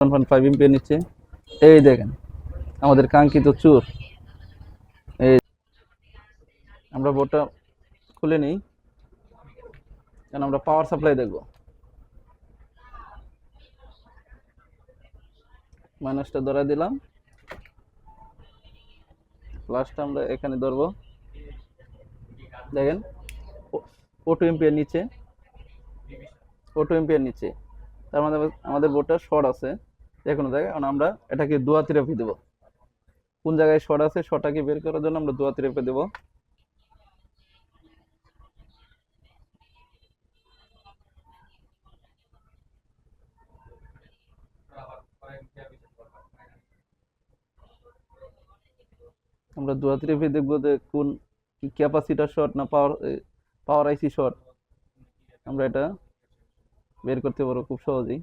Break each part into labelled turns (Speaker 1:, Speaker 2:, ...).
Speaker 1: 1.5 MPR নিচ্ছে। এই দেখেন আমাদের কাঙ্ক্ষিত চুর। এই আমরা বোর্ডটা খুলে নিই, কারণ আমরা পাওয়ার সাপ্লাই দেখব। মাইনাসটা ধরে দিলাম, প্লাসটা আমরা এখানে ধরবো। দেখেন O2 এমপিআর নিচে, O2 এমপিআর নিচে, তার মানে আমাদের বোর্ডটা শর্ট আছে যে কোনো জায়গায়। কারণ আমরা এটাকে দুয়া থেরাপি দেবো। কোন জায়গায় শর্ট আছে শর্টটাকে বের করার জন্য আমরা দুয়া থেরাপি দেবো। আমরা দুয়া থেরাপি দেখবো যে কোন ক্যাপাসিটার শর্ট না পাওয়ার আইসি শর্ট, আমরা এটা বের করতে পারবো খুব সহজেই।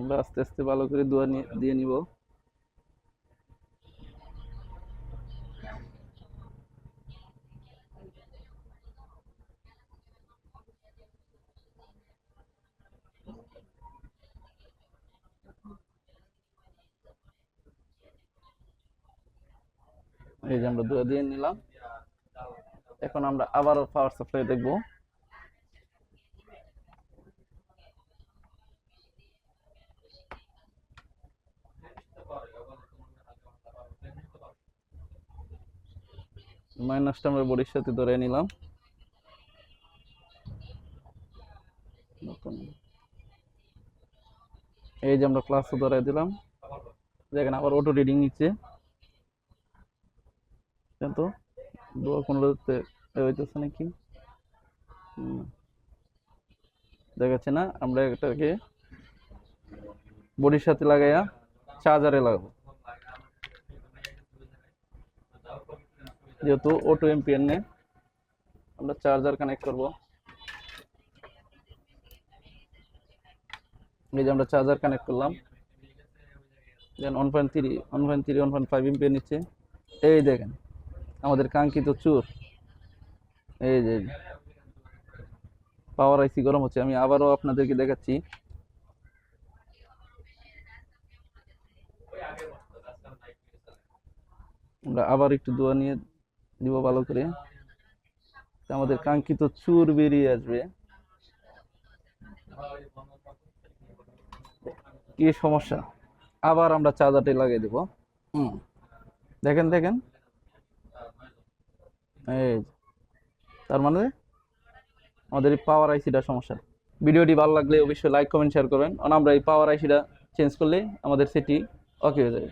Speaker 1: আমরা আস্তে আস্তে ভালো করে দুয়া দিয়ে নিব। এই যে আমরা দুয়া দিয়ে নিলাম। এখন আমরা আবারও পাওয়ার সাপ্লাই দেখব। মাইনাসটা আমরা বডির সাথে ধরে নিলাম। এই যে আমরা প্লাসও ধরে দিলাম। দেখেন আবার অটো রিডিং নিচ্ছে, কিন্তু দোয়া কোনোটাতে হইতেছে নাকি দেখাচ্ছে না। আমরা এটাকে বডির সাথে লাগাইয়া চার্জারে লাগাবো, যেহেতু O2 এমপিআর নেই আমরা চার্জার কানেক্ট করব। এই যে আমরা চার্জার কানেক্ট করলাম। দেন 1.5 এমপিআর নিচ্ছে। এই দেখেন আমাদের কাঙ্ক্ষিত চুর। এই যে পাওয়ার আইসি গরম হচ্ছে, আমি আবারও আপনাদেরকে দেখাচ্ছি। আমরা আবার একটু দোয়া নিয়ে দিব ভালো করে, আমাদের কাঙ্ক্ষিত চুর বেরিয়ে আসবে। কি সমস্যা, আবার আমরা চার্জারটি লাগিয়ে দেব। দেখেন দেখেন, এই তার মানে আমাদের এই পাওয়ার আইসিটা সমস্যা। ভিডিওটি ভালো লাগলে অবশ্যই লাইক কমেন্ট শেয়ার করবেন, কারণ আমরা এই পাওয়ার আইসিটা চেঞ্জ করলে আমাদের সেটি ওকে হয়ে যাবে।